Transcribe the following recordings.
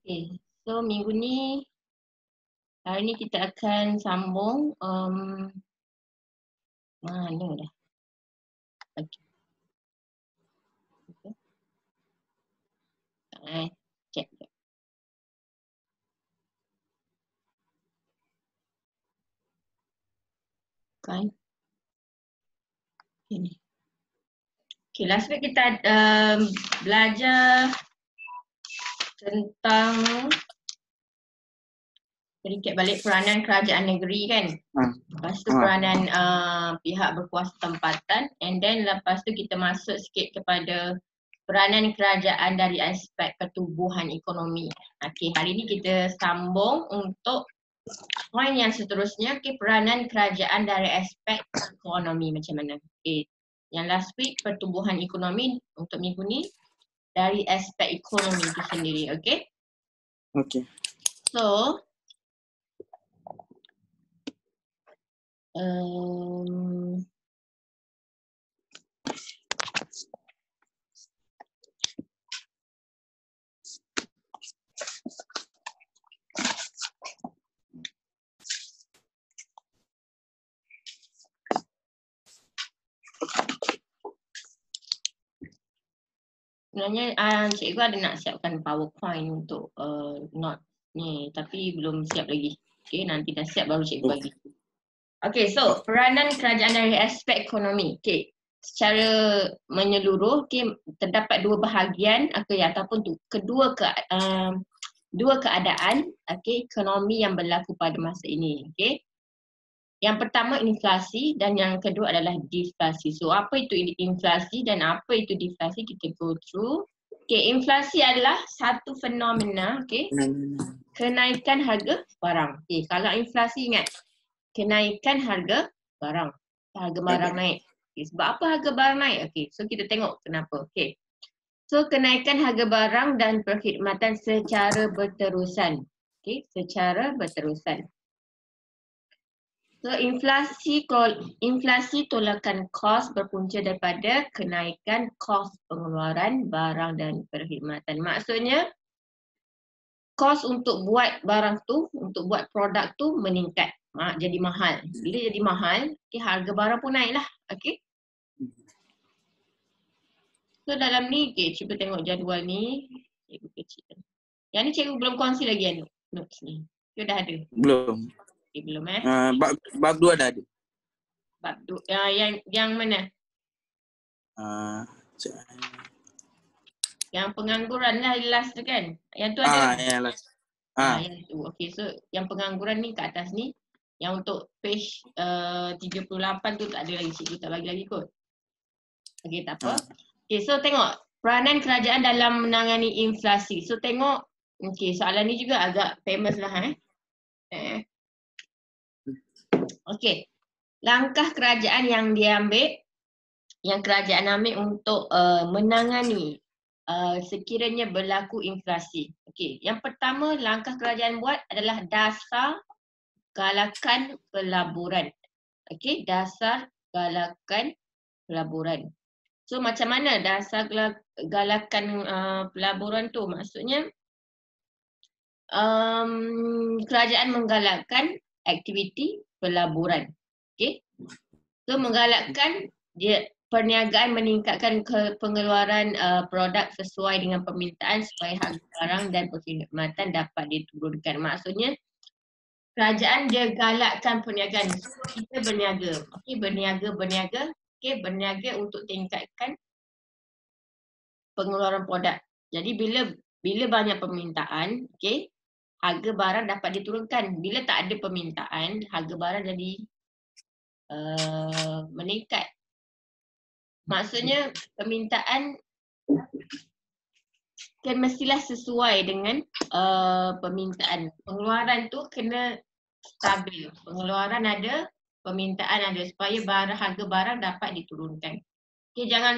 Okay, so minggu ni, hari ni kita akan sambung mana dah? Okay. Check. Kan? Okay, ni. Okay, last week kita belajar tentang recap balik peranan kerajaan negeri kan. Lepas tu peranan pihak berkuasa tempatan, and then lepas tu kita masuk sikit kepada peranan kerajaan dari aspek pertumbuhan ekonomi. Okay, hari ni kita sambung untuk poin yang seterusnya, okay, peranan kerajaan dari aspek ekonomi macam mana. Okay, yang last week pertumbuhan ekonomi, untuk minggu ni dari aspek ekonomi itu sendiri, okay? Okay. So, sebenarnya cikgu ada nak siapkan PowerPoint untuk note ni, tapi belum siap lagi. Okay, nanti dah siap baru cikgu bagi. Okay, so peranan kerajaan dari aspek ekonomi. Okay, secara menyeluruh, okay, terdapat dua bahagian ataupun dua keadaan, okay, ekonomi yang berlaku pada masa ini. Okay, yang pertama inflasi dan yang kedua adalah deflasi. So apa itu inflasi dan apa itu deflasi, kita go through. Okay, inflasi adalah satu fenomena, okay, kenaikan harga barang. Okay, kalau inflasi ingat, kenaikan harga barang. Harga barang naik. Okay, sebab apa harga barang naik? Okay, so kita tengok kenapa. Okay, so kenaikan harga barang dan perkhidmatan secara berterusan. Okay, secara berterusan. So inflasi tolakan kos berpunca daripada kenaikan kos pengeluaran barang dan perkhidmatan. Maksudnya kos untuk buat barang tu, untuk buat produk tu meningkat, jadi mahal. Bila jadi mahal, okay, harga barang pun naik lah. Okay. So dalam ni, okay, cuba tengok jadual ni. Cikgu kecil. Yang ni cikgu belum kongsi lagi notes ni. Cikgu dah ada? Belum. Okay, belum Bab 2 dah ada. Bab 2, yang mana? Yang pengangguran lah last tu kan? Yang tu ada? Yang last. Yang tu. Okay, so yang pengangguran ni kat atas ni. Yang untuk page 38 tu tak ada lagi, cikgu tak bagi lagi kot. Okay, tak apa. Okay, so tengok peranan kerajaan dalam menangani inflasi. So tengok, okay, soalan ni juga agak famous lah. Okay, langkah kerajaan yang diambil, yang kerajaan ambil untuk menangani sekiranya berlaku inflasi. Okey, yang pertama langkah kerajaan buat adalah dasar galakan pelaburan. Okey, dasar galakan pelaburan. So macam mana dasar galakan pelaburan tu? Maksudnya kerajaan menggalakkan aktiviti pelaburan. Okey. So menggalakkan perniagaan meningkatkan pengeluaran produk sesuai dengan permintaan supaya harga barang dan perkhidmatan dapat diturunkan. Maksudnya kerajaan dia galakkan perniagaan. So kita berniaga. Okey, berniaga. Okey, berniaga untuk tingkatkan pengeluaran produk. Jadi bila banyak permintaan, okey, harga barang dapat diturunkan. Bila tak ada permintaan, harga barang jadi meningkat. Maksudnya permintaan kan mestilah sesuai dengan permintaan. Pengeluaran tu kena stabil. Pengeluaran ada, permintaan ada supaya harga barang dapat diturunkan. Okay, jangan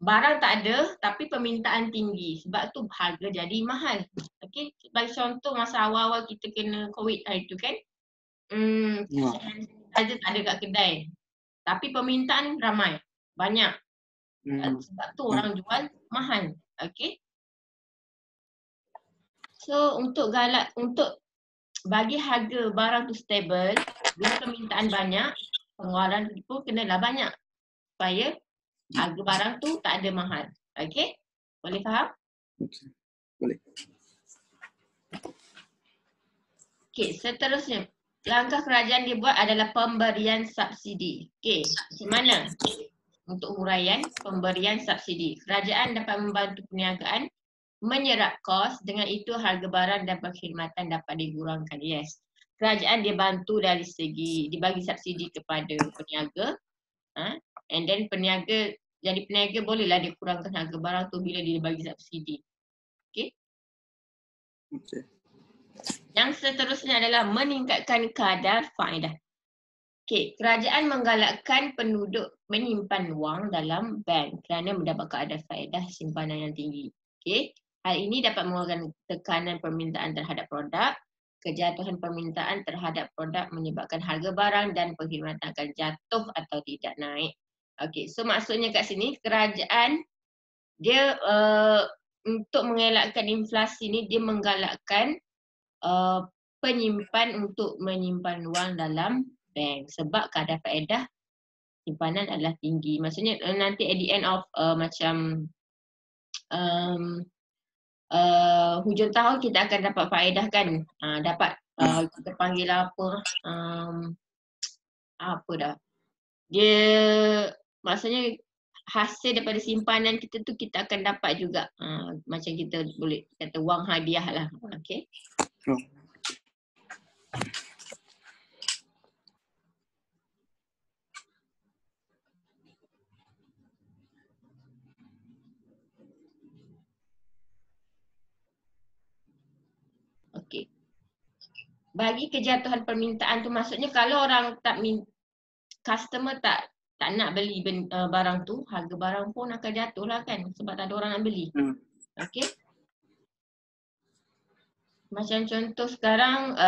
barang tak ada tapi permintaan tinggi, sebab tu harga jadi mahal. Okay, bagi contoh masa awal-awal kita kena COVID hari tu kan, saja tak ada kat kedai tapi permintaan ramai, banyak. Sebab tu orang jual mahal. Okay. So untuk bagi harga barang tu stable, bila permintaan banyak, pengeluaran pun kenalah banyak supaya harga barang tu tak ada mahal. Okey? Boleh faham? Okey. Boleh. Okey, seterusnya. Langkah kerajaan dia buat adalah pemberian subsidi. Okey, macam mana? Untuk huraian pemberian subsidi. Kerajaan dapat membantu perniagaan menyerap kos, dengan itu harga barang dan perkhidmatan dapat dikurangkan. Yes. Kerajaan dia bantu dari segi dibagi subsidi kepada peniaga. And then jadi peniaga bolehlah dia kurangkan harga barang tu bila dia bagi subsidi. Okey. Okey. Yang seterusnya adalah meningkatkan kadar faedah. Okey, kerajaan menggalakkan penduduk menyimpan wang dalam bank kerana mendapat kadar faedah simpanan yang tinggi. Okey, hal ini dapat mengurangkan tekanan permintaan terhadap produk. Kejatuhan permintaan terhadap produk menyebabkan harga barang dan perkhidmatan akan jatuh atau tidak naik. Okey, so maksudnya kat sini kerajaan dia untuk mengelakkan inflasi ni dia menggalakkan penyimpan untuk menyimpan wang dalam bank sebab kadar faedah simpanan adalah tinggi. Maksudnya nanti at the end of macam hujung tahun kita akan dapat faedah kan. Dapat kita panggil apa dah. Dia maksudnya hasil daripada simpanan kita tu kita akan dapat juga. Macam kita boleh kata wang hadiah lah. Okey. Okey. Bagi kejatuhan permintaan tu maksudnya kalau orang customer tak nak beli barang tu, harga barang pun akan jatuh lah kan sebab tak ada orang nak beli. Okey. Macam contoh sekarang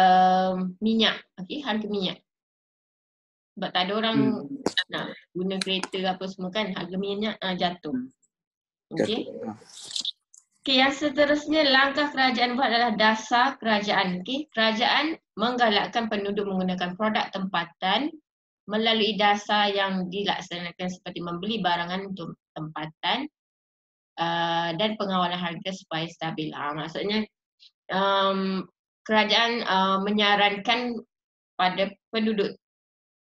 minyak, okey, harga minyak. Sebab tak ada orang nak guna kereta apa semua kan, harga minyak jatuh. Okey. Okey, yang seterusnya langkah kerajaan buat adalah dasar kerajaan. Okey, kerajaan menggalakkan penduduk menggunakan produk tempatan melalui dasar yang dilaksanakan seperti membeli barangan untuk tempatan dan pengawalan harga supaya stabil. Maksudnya kerajaan menyarankan pada penduduk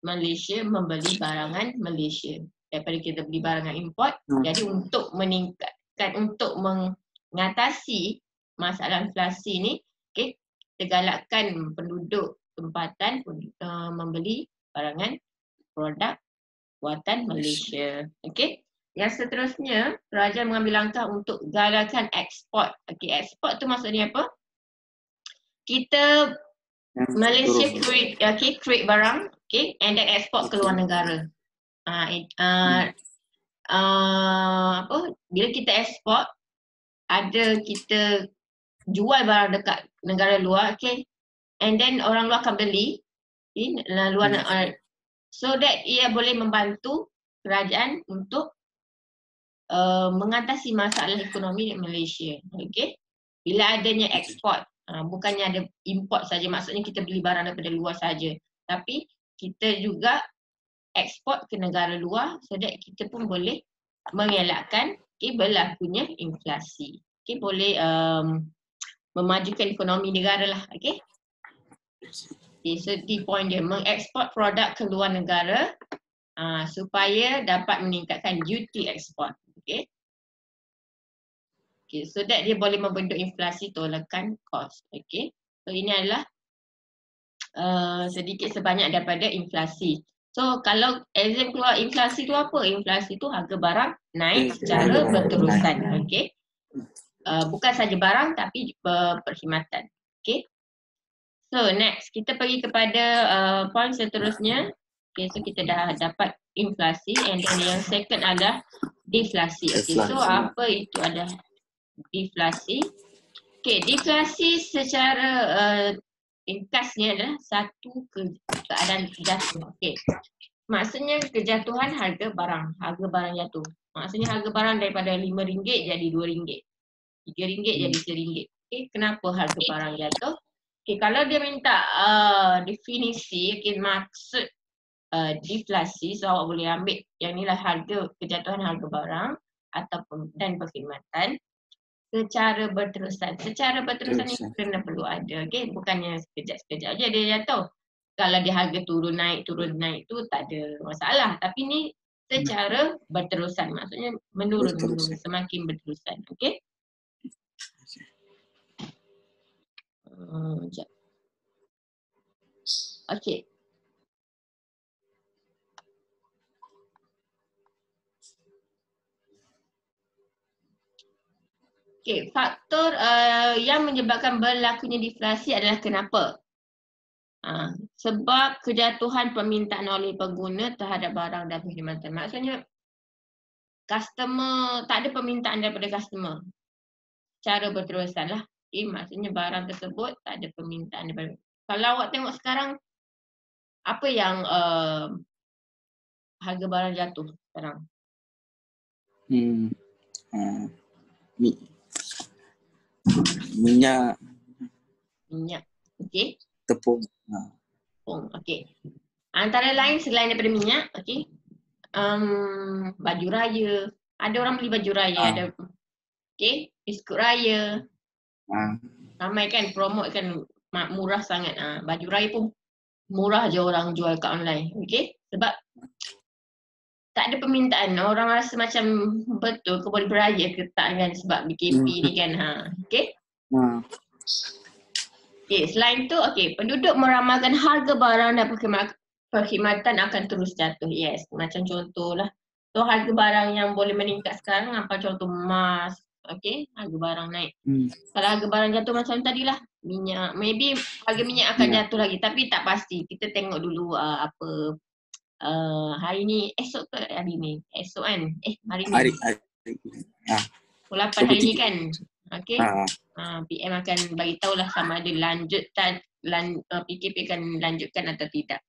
Malaysia membeli barangan Malaysia daripada kita beli barangan import. Jadi untuk meningkatkan, untuk mengatasi masalah inflasi ni, okay, kita galakkan penduduk tempatan membeli barangan produk buatan Malaysia. Okey. Yang seterusnya, kerajaan mengambil langkah untuk galakan ekspor. Okey, ekspor tu maksudnya apa? Kita Malaysia create barang, okay, and then export ke luar negara. Bila kita export, ada kita jual barang dekat negara luar, okay, and then orang luar akan beli, luar so that ia boleh membantu kerajaan untuk mengatasi masalah ekonomi di Malaysia. Okay, bila adanya ekspor, bukannya ada import saja, maksudnya kita beli barang daripada luar saja, tapi kita juga ekspor ke negara luar so that kita pun boleh mengelakkan berlakunya inflasi. Okay, boleh memajukan ekonomi negara lah. Okay. So di point dia mengekspor produk ke luar negara supaya dapat meningkatkan duty ekspor. Okay. Okay, so that dia boleh membentuk inflasi tolakkan kos. Okay. So ini adalah sedikit sebanyak daripada inflasi. So kalau exam keluar inflasi tu apa? Inflasi tu harga barang naik secara berterusan. Okay. Bukan saja barang tapi perkhidmatan. Okay. So next, kita pergi kepada point seterusnya. Okay, so kita dah dapat inflasi and then yang second adalah deflasi. Okay, so apa itu adalah deflasi? Okay, deflasi secara ringkasnya adalah satu keadaan jatuh. Okay, maksudnya kejatuhan harga barang jatuh. Maksudnya harga barang daripada RM5 jadi RM2, RM3 jadi RM1. Okay, kenapa harga barang jatuh? Okay, kalau dia minta definisi, okay, maksud deflasi, so awak boleh ambil yang inilah harga, kejatuhan harga barang ataupun dan perkhidmatan secara berterusan. Secara berterusan ni kena perlu ada, okay? Bukannya sekejap-sekejap je dia jatuh. Kalau dia harga turun naik tu tak ada masalah. Tapi ni secara berterusan, maksudnya menurun, semakin berterusan, okay? Sekejap. Okay. Okay, faktor yang menyebabkan berlakunya deflasi adalah kenapa? Sebab kejatuhan permintaan oleh pengguna terhadap barang dan perkhidmatan. Maksudnya, customer, tak ada permintaan daripada customer secara berterusan lah. Okay, maksudnya barang tersebut tak ada permintaan daripada. Kalau awak tengok sekarang, apa yang harga barang jatuh sekarang? Minyak. Minyak, okey. Tepung. Tepung, okey. Antara lain selain daripada minyak, okey. Baju raya. Ada orang beli baju raya, ada. Okey, biskut raya. Ramai kan promote kan murah sangat. Baju raya pun murah je orang jual kat online, okey. Sebab tak ada permintaan. Orang rasa macam betul ke boleh beraya ke tak kan sebab BKP ni kan. Okey. Okay, selain tu, okay, penduduk meramalkan harga barang dan perkhidmatan akan terus jatuh. Yes, macam contohlah. So, harga barang yang boleh meningkat sekarang, apa contoh emas, okay, harga barang naik. Kalau harga barang jatuh macam tadilah, minyak, maybe harga minyak akan jatuh lagi, tapi tak pasti. Kita tengok dulu hari ni, esok ke hari ni? Esok kan? Hari ni. Hari. Pukul 8 hari ni kan? Okay. PM akan bagi tahulah sama ada lanjutkan, PKP akan lanjutkan atau tidak.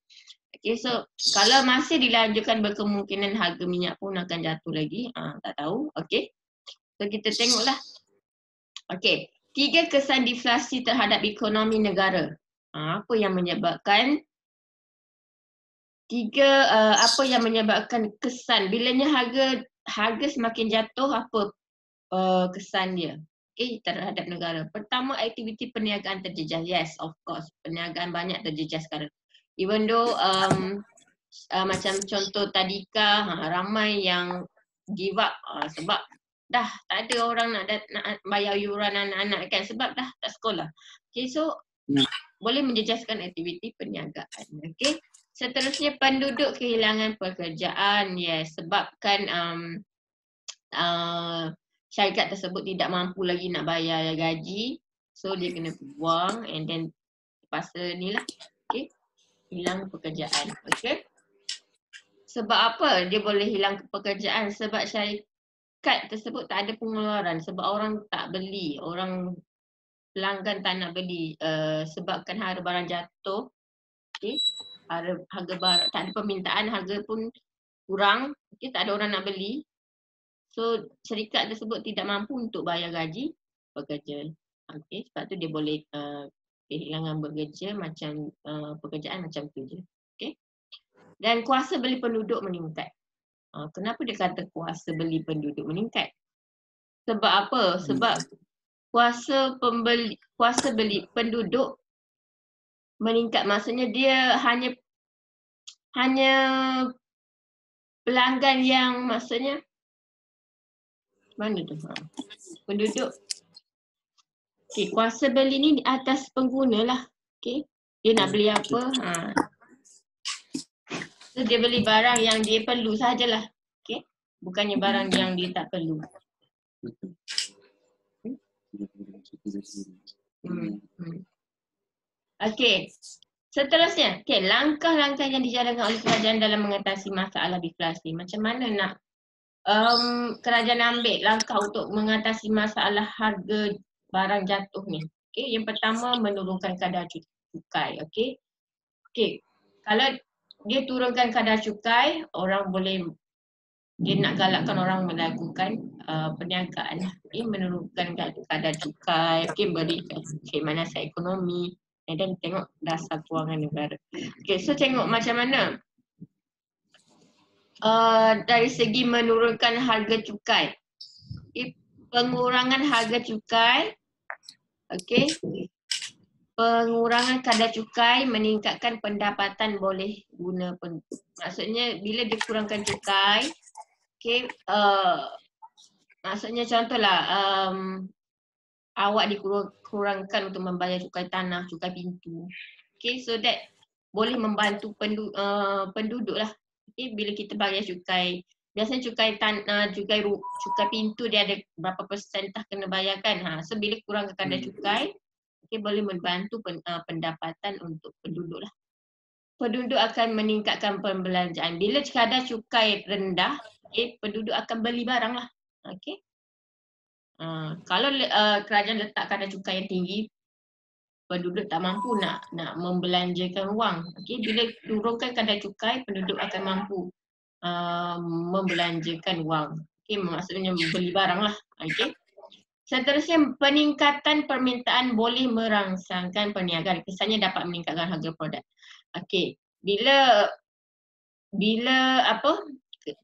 Okay, so kalau masih dilanjutkan berkemungkinan harga minyak pun akan jatuh lagi. Tak tahu. Okay. So kita tengoklah. Okay. 3 kesan deflasi terhadap ekonomi negara. Apa yang menyebabkan apa yang menyebabkan kesan bilanya harga semakin jatuh, apa kesan dia terhadap negara. Pertama, aktiviti perniagaan terjejas. Yes, of course. Perniagaan banyak terjejas sekarang. Even though macam contoh tadika, ramai yang give up sebab dah tak ada orang nak bayar yuran anak-anak kan sebab dah tak sekolah. Okay, so boleh menjejaskan aktiviti perniagaan. Okay. Seterusnya, penduduk kehilangan pekerjaan. Yes, sebabkan syarikat tersebut tidak mampu lagi nak bayar gaji. So dia kena buang and then terpaksa ni lah. Okay. Hilang pekerjaan. Okay. Sebab apa dia boleh hilang pekerjaan? Sebab syarikat tersebut tak ada pengeluaran. Sebab orang tak beli. Orang pelanggan tak nak beli. Sebabkan harga barang jatuh. Okay. Harga barang, tak ada permintaan, harga pun kurang. Okay. Tak ada orang nak beli. So, syarikat tersebut tidak mampu untuk bayar gaji pekerja. Okay, sebab tu dia boleh kehilangan bekerja macam pekerjaan macam tu je. Okay. Dan kuasa beli penduduk meningkat. Kenapa dia kata kuasa beli penduduk meningkat? Sebab apa? Sebab kuasa beli penduduk meningkat. Maksudnya dia hanya pelanggan yang maksudnya mana tu? Penduduk. Okay, kuasa beli ni di atas pengguna lah. Okay. Dia nak beli apa? So, dia beli barang yang dia perlu sajalah. Okay. Bukannya barang yang dia tak perlu. Okay. Seterusnya, okay, langkah-langkah yang dijalankan oleh kerajaan dalam mengatasi masalah deflasi. Macam mana nak kerajaan ambil langkah untuk mengatasi masalah harga barang jatuh ni? Okay, yang pertama menurunkan kadar cukai. Okay, kalau dia turunkan kadar cukai, orang boleh dia nak galakkan orang melakukan perniagaan lah. Okay, menurunkan kadar cukai, okay, beri kekhidmatan ekonomi, dan tengok dasar kewangan negara. Okay, so tengok macam mana dari segi menurunkan harga cukai. Okay, pengurangan harga cukai, okay, pengurangan kadar cukai meningkatkan pendapatan boleh guna maksudnya bila dia kurangkan cukai, okay, maksudnya contohlah awak dikurangkan untuk membayar cukai tanah, cukai pintu. Okay, so that boleh membantu penduduk lah. Okay, bila kita bayar cukai, biasanya cukai pintu dia ada berapa persentah kena bayarkan. So bila kurangkan kadar cukai, okay, boleh membantu pendapatan untuk penduduk lah. Penduduk akan meningkatkan pembelanjaan. Bila kadar cukai rendah, okay, penduduk akan beli barang lah. Okay. Kalau kerajaan letak kadar cukai yang tinggi, penduduk tak mampu nak membelanjakan wang. Okay. Bila turunkan kadar cukai, penduduk akan mampu membelanjakan wang. Okay. Maksudnya beli barang lah. Okay. Seterusnya, peningkatan permintaan boleh merangsangkan perniagaan. Kesannya dapat meningkatkan harga produk. Okey, bila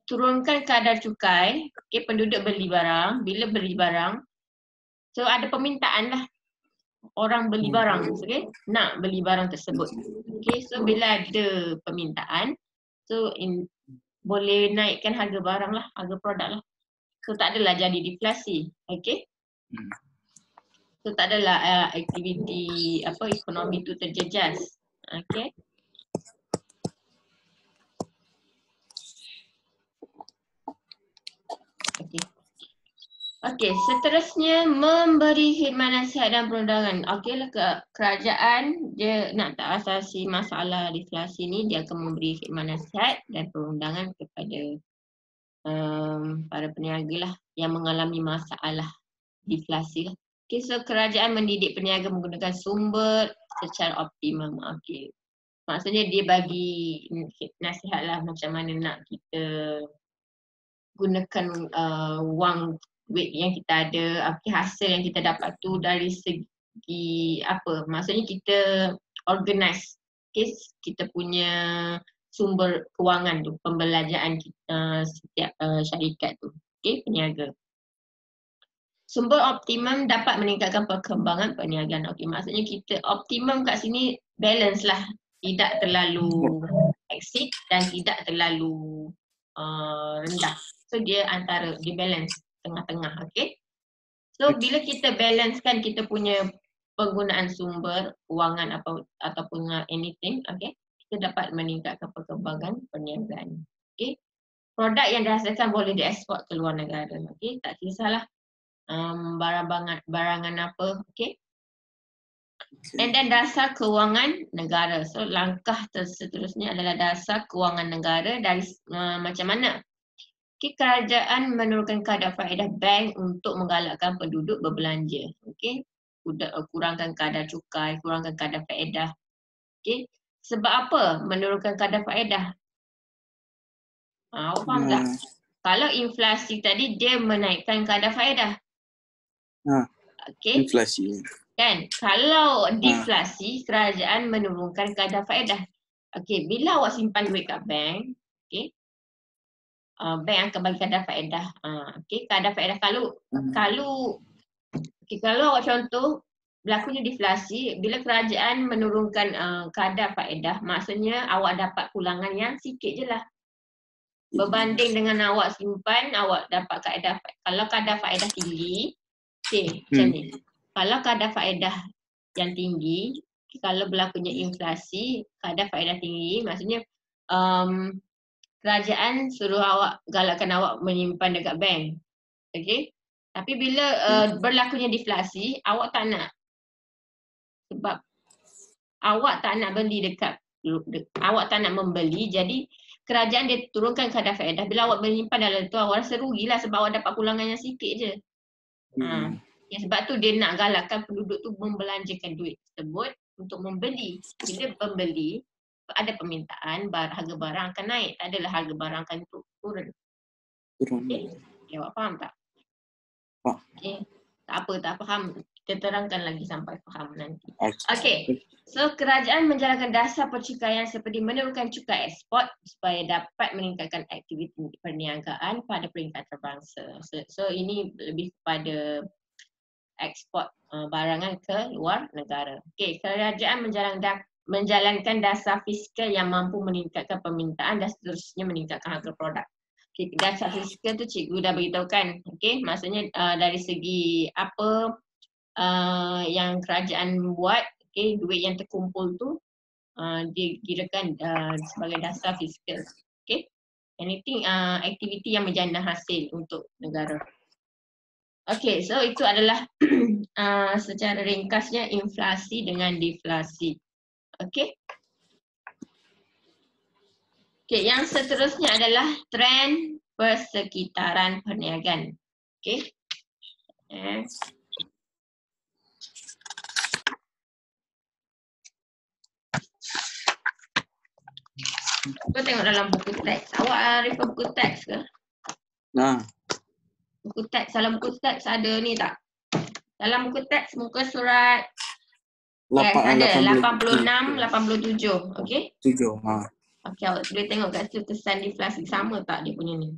turunkan kadar cukai, okey, penduduk beli barang. Bila beli barang, so ada permintaan lah. Orang beli barang, okey, nak beli barang tersebut. Okey, so bila ada permintaan, so boleh naikkan harga barang lah, harga produk lah. So tak adalah jadi deflasi, okey. So tak adalah aktiviti ekonomi tu terjejas. Okey. Okey, seterusnya memberi khidmat nasihat dan perundangan. Okeylah, kerajaan dia nak tak atasi masalah deflasi ni, dia akan memberi khidmat nasihat dan perundangan kepada para peniaga lah yang mengalami masalah deflasi lah. Okey, so kerajaan mendidik peniaga menggunakan sumber secara optimum. Okey. Maksudnya dia bagi nasihat lah macam mana nak kita gunakan wang duit yang kita ada, hasil yang kita dapat tu dari segi apa? Maksudnya kita organize, okay, kita punya sumber kewangan tu, pembelanjaan kita, setiap syarikat tu, okay, peniaga. Sumber optimum dapat meningkatkan perkembangan perniagaan. Okey, maksudnya kita optimum kat sini balance lah, tidak terlalu exceed dan tidak terlalu rendah. So dia balance tengah-tengah, okey. So bila kita balancekan kita punya penggunaan sumber kewangan ataupun anything, okey, kita dapat meningkatkan perkembangan perniagaan. Okey. Produk yang dihasilkan boleh diekspor ke luar negara. Okey, tak kisahlah barangan apa, okey. And then dasar kewangan negara. So langkah seterusnya adalah dasar kewangan negara dari macam mana? Okay, kerajaan menurunkan kadar faedah bank untuk menggalakkan penduduk berbelanja. Okey, kurangkan kadar cukai, kurangkan kadar faedah. Okey, sebab apa menurunkan kadar faedah? Awak faham tak? Kalau inflasi tadi dia menaikkan kadar faedah. Okey. Inflasi. Kan? Kalau deflasi, kerajaan menurunkan kadar faedah. Okey, bila awak simpan duit kat bank, okey, bank akan bagi kadar faedah. Okey, kadar faedah kalau awak contoh berlakunya deflasi, bila kerajaan menurunkan kadar faedah, maksudnya awak dapat pulangan yang sikit je lah. Berbanding dengan awak simpan, awak dapat kalau kadar faedah tinggi, okey, macam ni. Kalau kadar faedah yang tinggi, kalau berlakunya inflasi, kadar faedah tinggi, maksudnya kerajaan suruh awak, galakkan awak menyimpan dekat bank. Okey. Tapi bila berlakunya deflasi, awak tak nak. Sebab awak tak nak beli awak tak nak membeli, jadi kerajaan dia turunkan kadar faedah. Bila awak menyimpan dalam tu, awak rasa rugilah sebab awak dapat pulangan yang sikit je. Ya, sebab tu dia nak galakkan penduduk tu membelanjakan duit tersebut untuk membeli. Bila membeli, ada permintaan, harga barang akan naik. Tak adalah harga barang akan turun. Turun. Okay. Okay, awak faham tak? Faham. Okay. Tak apa, tak faham. Kita terangkan lagi sampai faham nanti. Okay. Okay. So, kerajaan menjalankan dasar percukaian seperti menurunkan cukai ekspor supaya dapat meningkatkan aktiviti perniagaan pada peringkat terbangsa. So ini lebih kepada ekspor barangan ke luar negara. Okay, kerajaan menjalankan dasar fiskal yang mampu meningkatkan permintaan dan seterusnya meningkatkan harga produk. Okay, dasar fiskal tu cikgu dah beritahu kan. Okay, maksudnya dari segi apa yang kerajaan buat, okay, duit yang terkumpul tu dikirakan sebagai dasar fiskal. Okay, anything aktiviti yang menjana hasil untuk negara. Okay, so itu adalah secara ringkasnya inflasi dengan deflasi. Okay. Okay, yang seterusnya adalah trend persekitaran perniagaan. Okay. Kau tengok dalam buku teks. Awak refer buku teks ke? Nah. Buku teks, dalam buku teks ada ni tak? Dalam buku teks muka surat ada 86, 87. Okay? 7. Ha. Okay, awak boleh tengok kat situ kesan deflasi sama tak dia punya ni?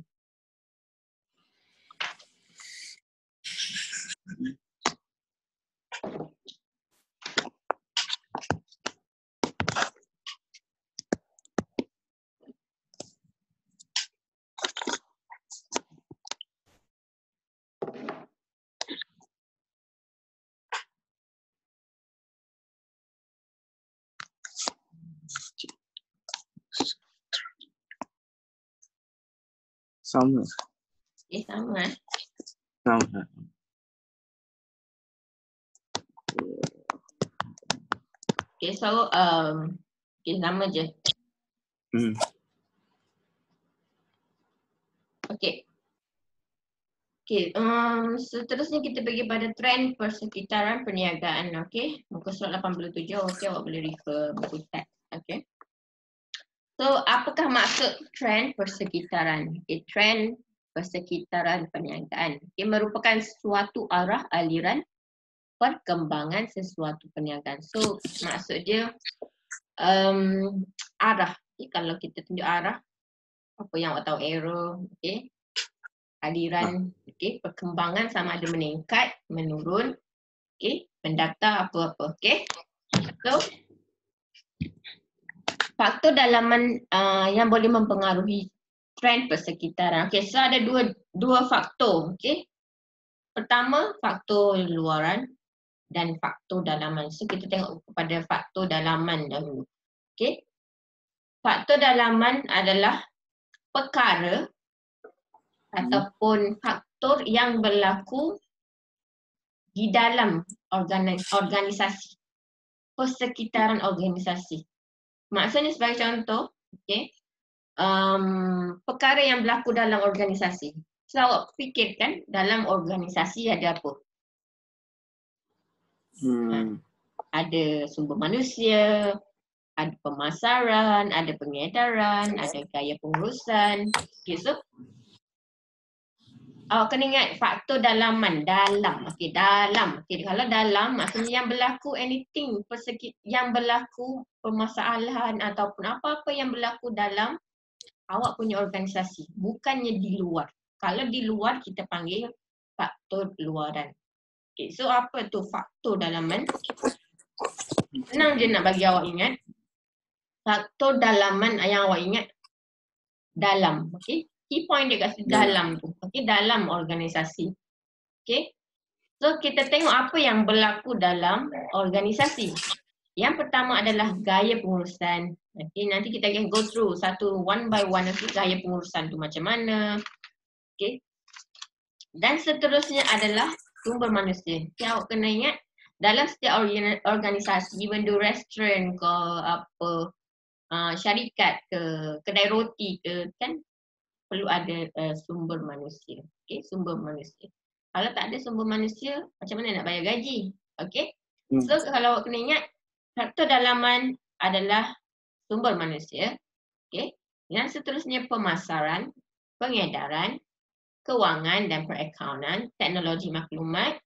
Sama. Sama Sama. Okay, so okay, sama je. Okay. Okay, seterusnya kita pergi pada trend persekitaran perniagaan. Okay, muka surat 87. Okay, awak boleh refer buku teks. Okay. So, apakah maksud trend persekitaran? Okay, trend persekitaran perniagaan. Okay, merupakan suatu arah aliran perkembangan sesuatu perniagaan. So, maksud dia arah. Okay, kalau kita tunjuk arah, apa yang awak tahu, arrow, okay. Aliran, okay, perkembangan sama ada meningkat, menurun, okay, mendaftar apa-apa, okay. So, faktor dalaman yang boleh mempengaruhi trend persekitaran. Okay, so ada dua faktor, okay. Pertama, faktor luaran dan faktor dalaman. So, kita tengok kepada faktor dalaman dahulu, okay. Faktor dalaman adalah perkara ataupun faktor yang berlaku di dalam organisasi, persekitaran organisasi. Maksudnya sebagai contoh, okay, perkara yang berlaku dalam organisasi. So, awak fikirkan dalam organisasi ada apa? Ada sumber manusia, ada pemasaran, ada pengedaran, ada gaya pengurusan. Okay, so awak kena ingat faktor dalaman, dalam. Okey, dalam. Okey, kalau dalam maksudnya yang berlaku anything, yang berlaku permasalahan ataupun apa-apa yang berlaku dalam awak punya organisasi, bukannya di luar. Kalau di luar kita panggil faktor luaran. Okey, so apa tu faktor dalaman? Senang je nak bagi awak ingat. Faktor dalaman yang awak ingat dalam. Okey. Key point dia kat situ dalam tu. Okey, dalam organisasi. Okey. So kita tengok apa yang berlaku dalam organisasi. Yang pertama adalah gaya pengurusan. Okey, nanti kita akan go through satu one by one nanti gaya pengurusan tu macam mana. Okey. Dan seterusnya adalah sumber manusia. Okay, awak kena ingat dalam setiap organisasi, even do restoran ke apa, syarikat ke, kedai roti ke, kan perlu ada sumber manusia. Okay, sumber manusia. Kalau tak ada sumber manusia, macam mana nak bayar gaji? Okay. So kalau awak kena ingat, faktor dalaman adalah sumber manusia. Okay. Yang seterusnya pemasaran, pengedaran, kewangan dan perakaunan, teknologi maklumat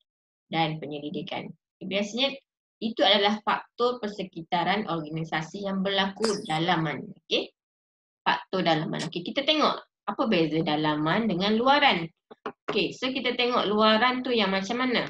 dan penyelidikan. Biasanya itu adalah faktor persekitaran organisasi yang berlaku dalaman. Okey. Faktor dalaman. Okey, kita tengok apa beza dalaman dengan luaran. Okey, so kita tengok luaran tu yang macam mana.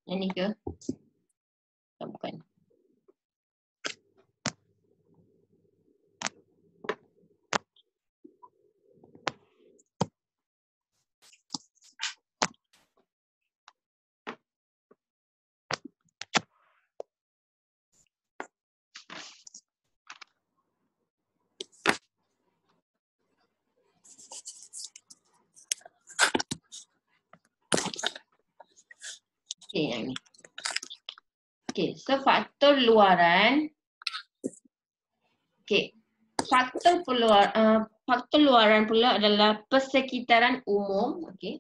Yang ni ke? Tak, bukan. Okey, yang ni. Okey, so faktor luaran. Okey, faktor luaran pula adalah persekitaran umum, okey,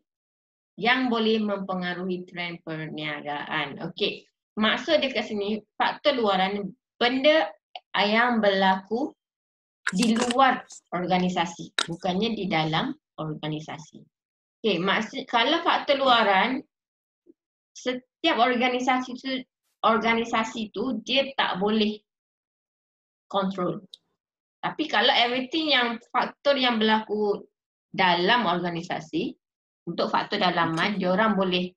yang boleh mempengaruhi trend perniagaan. Okey, maksud dia kat sini, faktor luaran benda yang berlaku di luar organisasi, bukannya di dalam organisasi. Okey, maksud kalau faktor luaran, setiap organisasi tu dia tak boleh control. Tapi kalau everything yang faktor yang berlaku dalam organisasi, untuk faktor dalaman, diorang boleh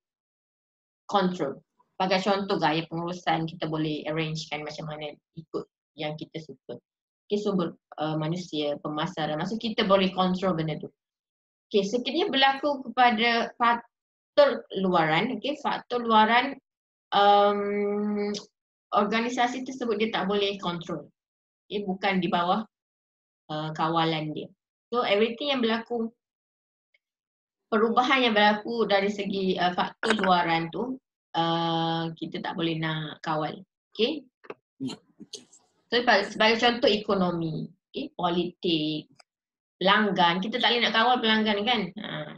control. Sebagai contoh gaya pengurusan, kita boleh arrangekan macam mana ikut yang kita suka. Okay, sumber manusia, pemasaran, maksud kita boleh control benda tu. Okay, sekiranya berlaku kepada faktor luaran, okay, faktor luaran organisasi tersebut dia tak boleh control. Okay, bukan di bawah kawalan dia. So everything yang berlaku, perubahan yang berlaku dari segi faktor luaran tu, kita tak boleh nak kawal. Okay? So sebagai contoh ekonomi, okay? Politik, pelanggan, kita tak boleh nak kawal pelanggan kan?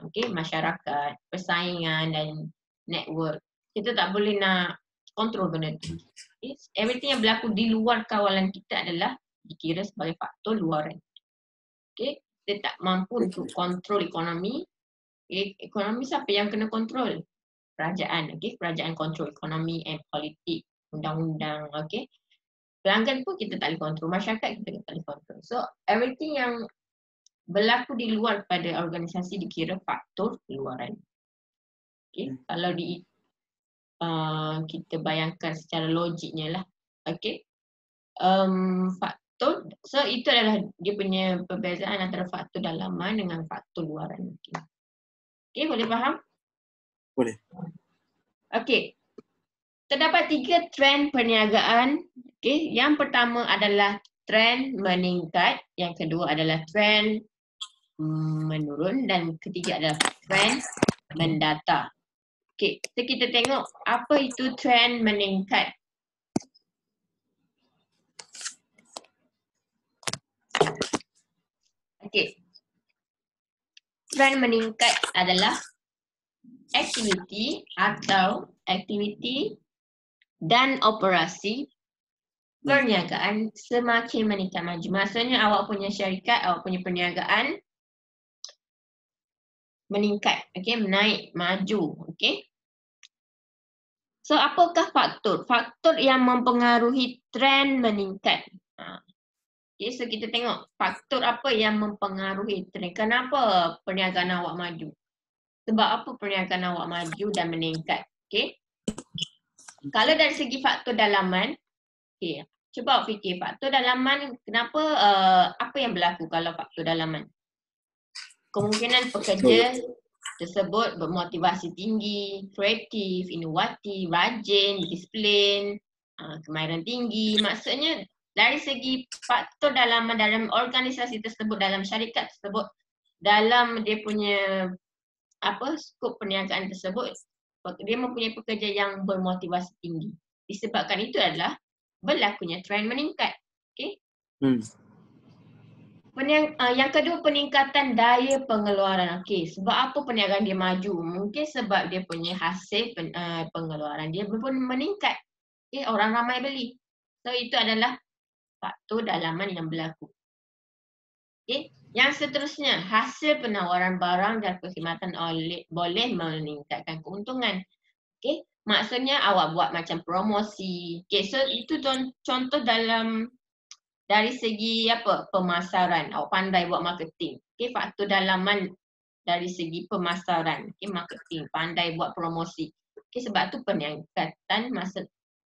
Okay? Masyarakat, persaingan dan network, kita tak boleh nak kontrol benda tu. Okay? Everything yang berlaku di luar kawalan kita adalah dikira sebagai faktor luaran. Okay? Kita tak mampu untuk kontrol ekonomi. Okay? Ekonomi siapa yang kena kontrol? Kerajaan. Okay? Kerajaan kontrol ekonomi and politik, undang-undang. Okay? Pelanggan pun kita tak boleh kontrol. Masyarakat kita tak boleh kontrol. So everything yang berlaku di luar pada organisasi dikira faktor luaran. Okay? Kalau kita bayangkan secara logiknya lah. Okay? Faktor, so itu adalah dia punya perbezaan antara faktor dalaman dengan faktor luaran. Okay, boleh faham? Boleh. Okay, terdapat 3 trend perniagaan. Okay, yang pertama adalah trend meningkat, yang kedua adalah trend menurun dan ketiga adalah trend mendata. Okay, so kita tengok apa itu trend meningkat. Okay, trend meningkat adalah aktiviti dan operasi perniagaan semakin meningkat maju. Maksudnya awak punya syarikat, awak punya perniagaan meningkat, okay, naik, maju, okay. So apakah faktor? Faktor yang mempengaruhi trend meningkat. Okay, so kita tengok faktor apa yang mempengaruhi trend. Kenapa perniagaan awak maju? Sebab apa perniagaan awak maju dan meningkat? Okay. Kalau dari segi faktor dalaman, okay, cuba awak fikir faktor dalaman, kenapa, apa yang berlaku kalau faktor dalaman? Kemungkinan pekerja tersebut bermotivasi tinggi, kreatif, inovatif, rajin, disiplin, kemahiran tinggi. Maksudnya dari segi faktor dalaman dalam organisasi tersebut, dalam syarikat tersebut, dalam dia punya skop perniagaan tersebut, dia mempunyai pekerja yang bermotivasi tinggi. Disebabkan itu adalah berlakunya trend meningkat. Okey. Yang kedua, peningkatan daya pengeluaran. Okey, sebab apa perniagaan dia maju? Mungkin sebab dia punya hasil pengeluaran dia pun meningkat. Okey, orang ramai beli. So itu adalah faktor dalaman yang berlaku. Okey, yang seterusnya, hasil penawaran barang dan perkhidmatan boleh meningkatkan keuntungan. Okey, maksudnya awak buat macam promosi. Okey, so itu contoh dari segi pemasaran. Awak pandai buat marketing. Okey, faktor dalaman dari segi pemasaran. Okey, marketing, pandai buat promosi. Okey, sebab tu peningkatan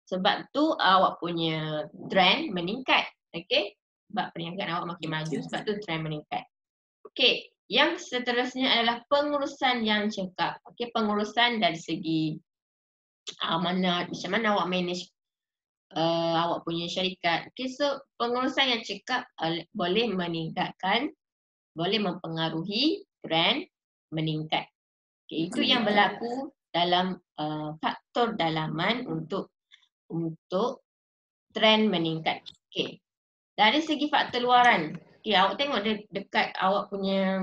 sebab tu awak punya trend meningkat. Okey, sebab perniagaan awak makin maju, sebab tu trend meningkat. Okey, yang seterusnya adalah pengurusan yang cekap. Okey, pengurusan dari segi macam mana awak manage awak punya syarikat. Okay, so pengurusan yang cekap boleh meningkatkan, boleh mempengaruhi trend meningkat. Okay, itu yang berlaku dalam faktor dalaman untuk trend meningkat. Okay, dari segi faktor luaran, okay, awak tengok dekat awak punya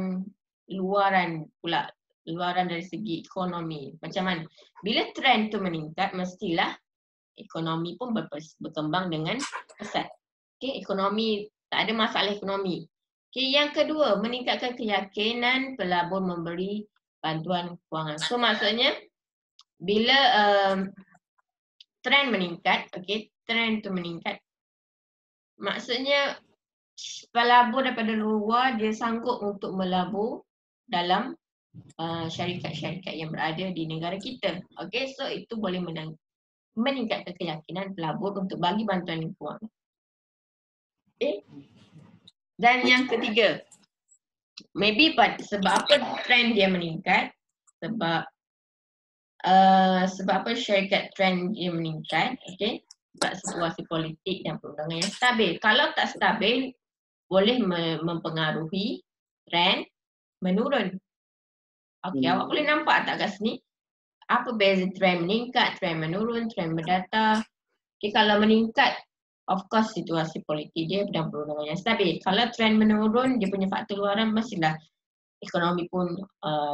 luaran pula, luaran dari segi ekonomi. Macam mana? Bila trend tu meningkat, mestilah ekonomi pun berkembang dengan pesat. Okay, ekonomi, tak ada masalah ekonomi. Okay, yang kedua, meningkatkan keyakinan pelabur memberi bantuan kewangan. So maksudnya, bila trend meningkat, okay, trend tu meningkat, maksudnya pelabur daripada luar dia sanggup untuk melabur dalam syarikat-syarikat yang berada di negara kita. Okay, so itu boleh meningkatkan keyakinan pelabur untuk bagi bantuan kewangan. Okay. Dan yang ketiga, maybe sebab apa trend dia meningkat? Sebab apa syarikat trend dia meningkat? Okay. Sebab situasi politik dan perundangan yang stabil. Kalau tak stabil, boleh mempengaruhi trend menurun. Okay, awak boleh nampak tak kat sini? Apa beza trend meningkat, trend menurun, trend berdata? Okay, kalau meningkat, of course situasi politik dia dan perundangan yang stabil. Kalau trend menurun, dia punya faktor luaran mestilah ekonomi pun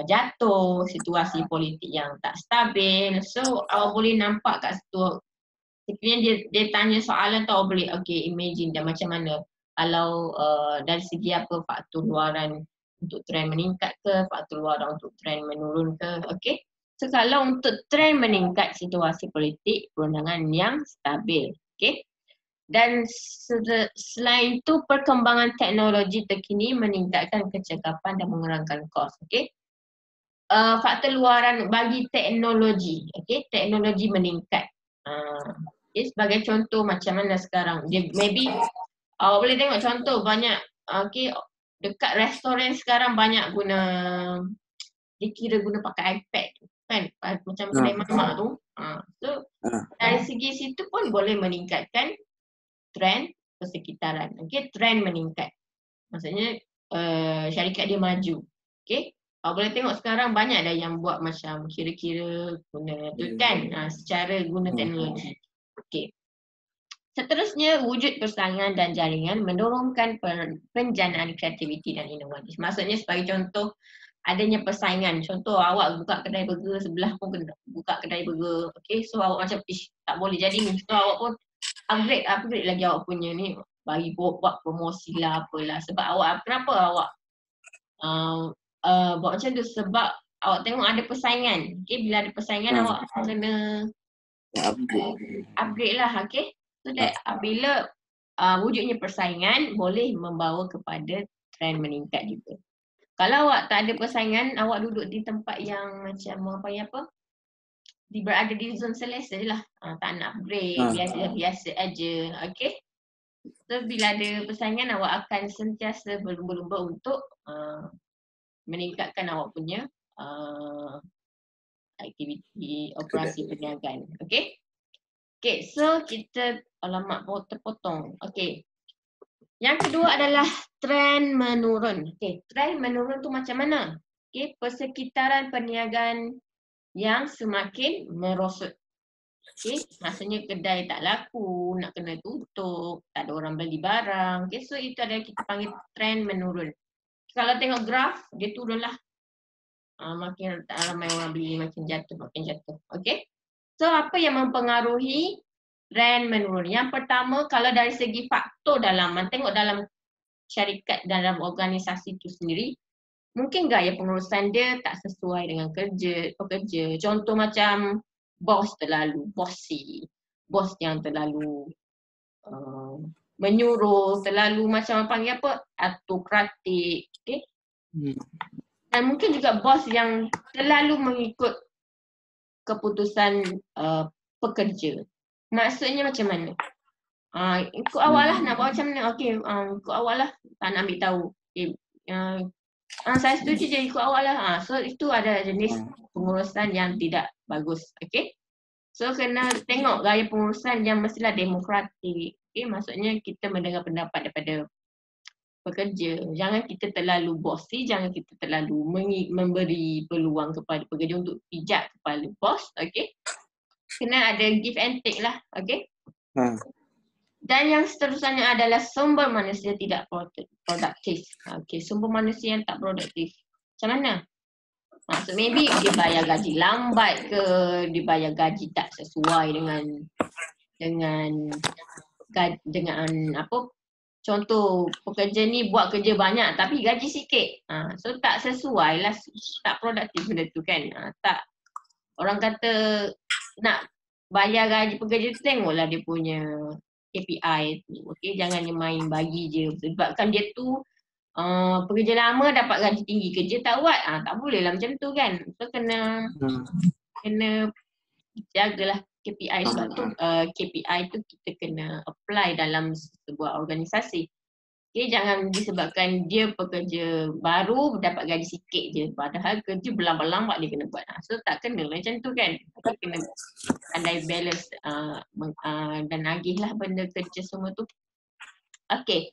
jatuh, situasi politik yang tak stabil. So awak boleh nampak kat situ, sekiranya dia tanya soalan tu, awak boleh imagine dah macam mana kalau dari segi apa faktor luaran untuk trend meningkat ke, faktor luaran untuk trend menurun ke. Okay. So kalau untuk trend meningkat, situasi politik perundangan yang stabil. Okay. Dan selain itu, perkembangan teknologi terkini meningkatkan kecekapan dan mengurangkan kos. Okay. Faktor luaran bagi teknologi. Okay. Teknologi meningkat. Okay. Sebagai contoh macam mana sekarang. Maybe awak boleh tengok contoh banyak. Okay. Dekat restoran sekarang banyak dia kira guna pakai iPad tu. Kan? Macam kedai mamak tu. So dari segi situ pun boleh meningkatkan trend persekitaran. Okay, trend meningkat. Maksudnya syarikat dia maju. Okay, boleh tengok sekarang banyak dah yang buat macam kira-kira guna tu kan, secara guna teknologi. Okay. Seterusnya, wujud persaingan dan jaringan mendorongkan penjanaan kreativiti dan inovasi. Maksudnya sebagai contoh, adanya persaingan. Contoh awak buka kedai burger, sebelah pun buka kedai burger. Okay, so awak macam tak boleh jadi ni. So awak pun upgrade lagi awak punya ni, bagi buat promosi lah apalah. Sebab awak, kenapa awak buat macam tu? Sebab awak tengok ada persaingan. Okay, bila ada persaingan awak kena upgrade lah. Okay, so that bila wujudnya persaingan boleh membawa kepada trend meningkat juga. Kalau awak tak ada persaingan, awak duduk di tempat yang macam berada di zon selesa je lah. Tak nak upgrade, biasa aja. Okay. So bila ada persaingan, awak akan sentiasa berlumba-lumba untuk meningkatkan awak punya aktiviti operasi perniagaan. Okay. Okay, so kita terpotong. Okay. Yang kedua adalah trend menurun. Okey, trend menurun tu macam mana? Okey, persekitaran perniagaan yang semakin merosot. Okey, maksudnya kedai tak laku, nak kena tutup, tak ada orang beli barang. Okey, so itu adalah kita panggil trend menurun. Kalau tengok graf, dia turunlah. Makin ramai orang beli, makin jatuh, makin jatuh. Okey. So apa yang mempengaruhi trend menurun? Yang pertama, kalau dari segi faktor dalaman, tengok dalam syarikat, dalam organisasi itu sendiri, mungkin gaya pengurusan dia tak sesuai dengan pekerja. Contoh macam bos terlalu bossy, bos yang terlalu menyuruh, terlalu macam panggil apa, autokratik. Okay? Dan mungkin juga bos yang terlalu mengikut keputusan pekerja. Maksudnya macam mana? Ikut awal lah, nak buat macam mana? Okey, ikut awal lah, tak nak ambil tahu. Okay. Saya setuju je ikut awal lah. So itu ada jenis pengurusan yang tidak bagus. Okay. So kena tengok gaya pengurusan yang mestilah demokratik. Okay. Maksudnya kita mendengar pendapat daripada pekerja. Jangan kita terlalu bossy, jangan kita terlalu memberi peluang kepada pekerja untuk pijak kepala bos. Okay. Kena ada give and take lah. Okay. Dan yang seterusnya adalah sumber manusia tidak produktif. Okay, sumber manusia yang tak produktif. Macam mana? Maksud maybe dia bayar gaji lambat ke, dia bayar gaji tak sesuai dengan apa? Contoh pekerja ni buat kerja banyak tapi gaji sikit. So tak sesuai lah, tak produktif benda tu kan. Tak, orang kata nak bayar gaji pekerja tu, tengoklah dia punya KPI tu. Okay, jangan dia main bagi je. Sebabkan dia tu pekerja lama dapat gaji tinggi, kerja tak buat, tak boleh lah macam tu kan. So kena jagalah KPI. Sebab tu KPI tu kita kena apply dalam sebuah organisasi. Okay, jangan disebabkan dia pekerja baru dapat gaji sikit je, padahal kerja berlambat-lambat dia kena buat. So tak kena macam tu kan. Kita kena pandai balance dan agihlah benda kerja semua tu. Okay.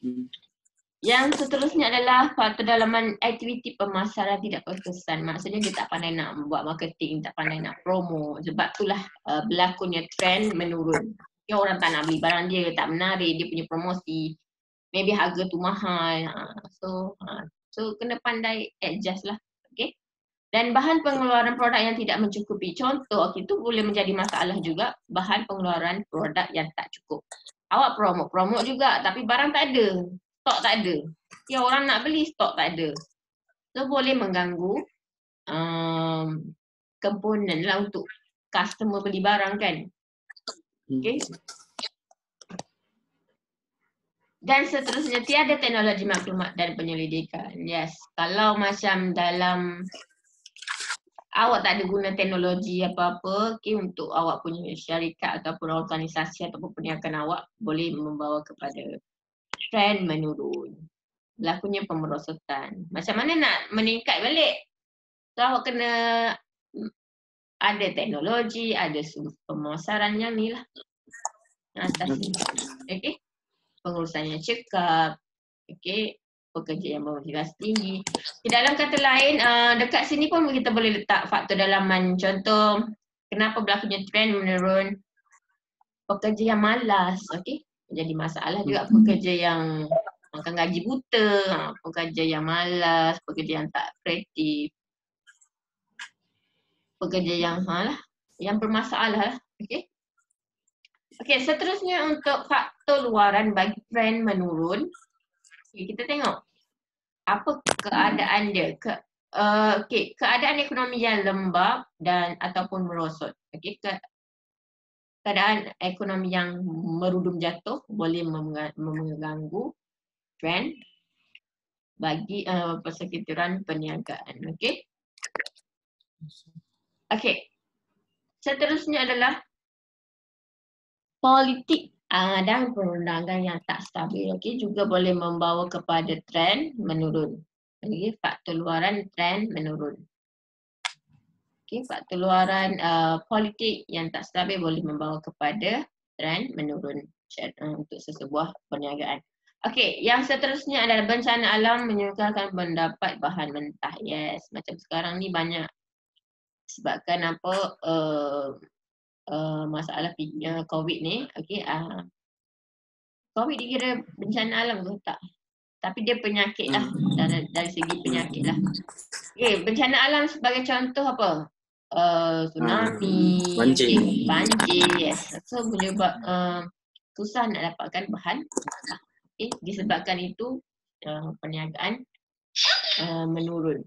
Yang seterusnya adalah faktor dalaman aktiviti pemasaran tidak berkesan. Maksudnya dia tak pandai nak buat marketing, tak pandai nak promo. Sebab itulah berlakunya trend menurun. Ya, orang tak nak beli barang dia, tak menarik, dia punya promosi. Maybe harga tu mahal. So kena pandai adjust lah. Okay. Dan bahan pengeluaran produk yang tidak mencukupi. Contoh, okay, itu boleh menjadi masalah juga. Bahan pengeluaran produk yang tak cukup. Awak promote juga tapi barang tak ada. Stok tak ada. Ya, orang nak beli, stok tak ada. So boleh mengganggu komponen lah untuk customer beli barang kan. Okay. Dan seterusnya, tiada teknologi maklumat dan penyelidikan. Yes, kalau macam dalam awak tak ada guna teknologi apa-apa, okay, untuk awak punya syarikat ataupun organisasi ataupun perniagaan awak boleh membawa kepada trend menurun. Berlakunya pemerosotan. Macam mana nak meningkat balik? So awak kena ada teknologi, ada pemasaran yang ni lah. Atas ni. Okay. Pengurusan yang cekap, okay, pekerja yang bermotivasi tinggi. Di dalam kata lain, dekat sini pun kita boleh letak faktor dalaman. Contoh, kenapa berlakunya trend menurun? Pekerja yang malas, okay. Jadi masalah juga pekerja yang makan gaji buta, pekerja yang malas, pekerja yang tak kreatif, pekerja yang bermasalah, okay. Okay, seterusnya untuk faktor luaran bagi trend menurun. Okay, kita tengok apa keadaan dia. Keadaan ekonomi yang lembab dan ataupun merosot. Okay, keadaan ekonomi yang merudum jatuh boleh mengganggu trend bagi persekitaran perniagaan. Okay. Okay. Seterusnya adalah politik dan perundangan yang tak stabil, okay, juga boleh membawa kepada trend menurun. Okay, faktor luaran trend menurun. Okay, faktor luaran politik yang tak stabil boleh membawa kepada trend menurun untuk sesebuah perniagaan. Okey, yang seterusnya adalah bencana alam menyebabkan mendapat bahan mentah. Yes, macam sekarang ni banyak sebabkan apa masalah COVID ni. Okey, COVID dikira bencana alam ke tak? Tapi dia penyakit lah, dari segi penyakit lah. Okay, bencana alam sebagai contoh apa? Tsunami, Banjir. okay, banjir, yes. So menyebab susah nak dapatkan bahan mentah. Okay, disebabkan itu perniagaan menurun.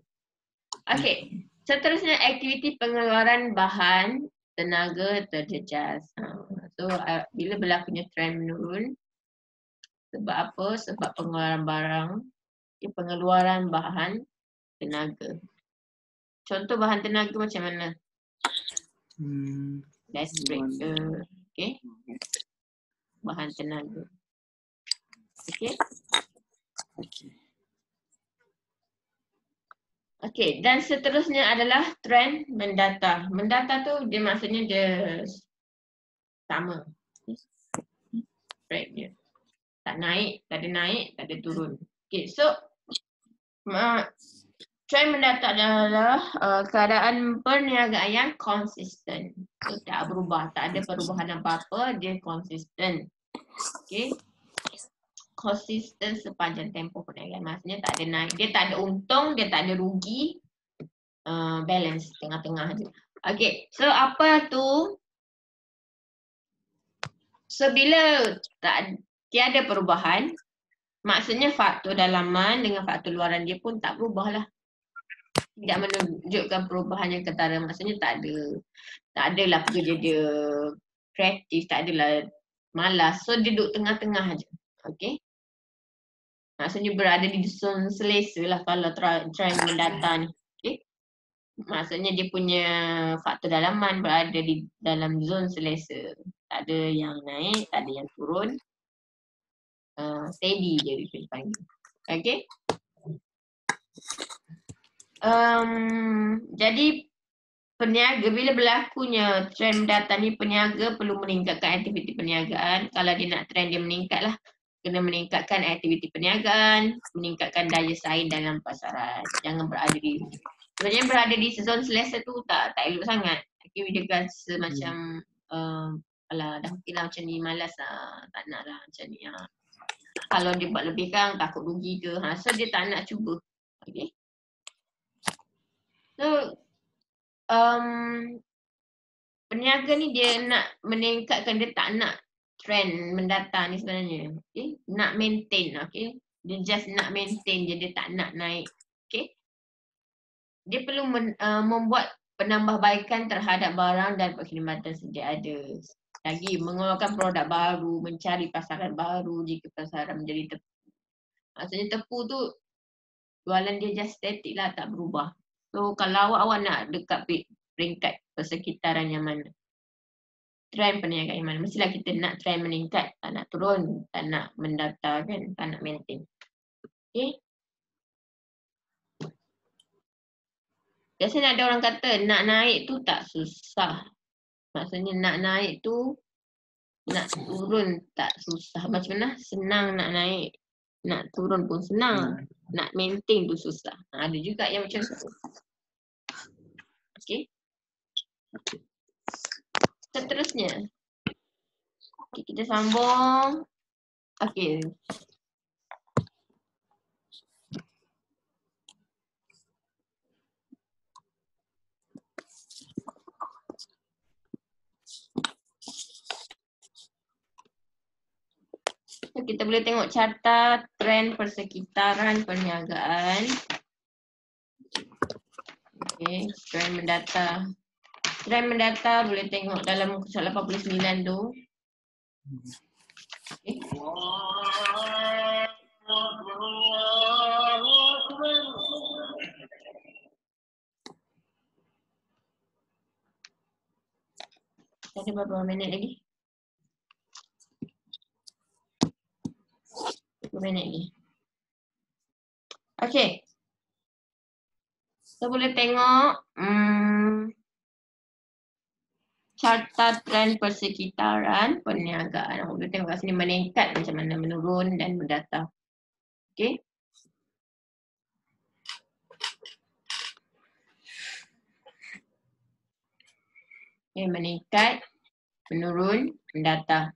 Okay, seterusnya aktiviti pengeluaran bahan tenaga terjejas. So bila berlakunya trend menurun, sebab apa? Sebab pengeluaran bahan tenaga. Contoh bahan tenaga macam mana? Let's break okay. Bahan tenaga. Okay. Okay, dan seterusnya adalah trend mendata. Mendata tu dia maksudnya dia sama. Trend dia. Tak naik, tak ada naik, tak ada turun. Okay, so trend mendata adalah keadaan perniagaan yang konsisten. So tak berubah, tak ada perubahan apa-apa, dia konsisten. Okay. Konsisten sepanjang tempoh perniagaan. Maksudnya tak ada naik, dia tak ada untung, dia tak ada rugi. Balance tengah-tengah je. Okay, so apa tu? So bila tiada perubahan, maksudnya faktor dalaman dengan faktor luaran dia pun tak berubah lah. Tidak menunjukkan perubahan yang ketara. Maksudnya tak adalah pekerja dia kreatif, tak adalah malas. So dia duduk tengah-tengah je. Okay. Maksudnya berada di zon selesa lah kalau trend mendata ni. Okay. Maksudnya dia punya faktor dalaman berada di dalam zon selesa. Tak ada yang naik, tak ada yang turun. Steady je dia panggil. Okay. Jadi peniaga, bila berlakunya trend mendata ni, peniaga perlu meningkatkan aktiviti perniagaan. Kalau dia nak trend dia meningkat lah, kena meningkatkan aktiviti perniagaan, meningkatkan daya saing dalam pasaran. Jangan sebenarnya berada di zon selesa tu tak elok sangat. Okay, dia rasa macam alah dah okey lah macam ni, malas lah, tak nak lah macam ni. Kalau dia buat lebih kan takut rugi ke, so dia tak nak cuba. Okay. So peniaga ni dia nak meningkatkan, dia tak nak trend mendata ni sebenarnya. Okay. Nak maintain, okay. Dia just nak maintain je, dia tak nak naik. Okay. Dia perlu membuat penambahbaikan terhadap barang dan perkhidmatan sedia ada. Lagi mengeluarkan produk baru, mencari pasaran baru jika pasaran menjadi tepu. Maksudnya tepu tu jualan dia just static lah, tak berubah. So kalau awak nak dekat peringkat persekitaran yang mana, trend perniagaan yang mana, mestilah kita nak trend meningkat, tak nak turun, tak nak mendata kan, tak nak maintain. Okay. Biasanya ada orang kata nak naik tu tak susah. Maksudnya nak naik tu, nak turun tak susah. Macam mana? Senang nak naik, nak turun pun senang. Nak maintain tu susah. Ada juga yang macam tu. Okay. Seterusnya. Okay, kita sambung. Okay. So, kita boleh tengok carta trend persekitaran perniagaan. Okay, trend mendata. Trend mendata boleh tengok dalam muka surat 89 tu. Okay. Ada berapa minit lagi? 10 minit lagi. Okay. So boleh tengok carta trend persekitaran perniagaan. Awak boleh tengok kat sini meningkat macam mana, menurun dan mendata. Okey. Okay, meningkat, menurun, mendata.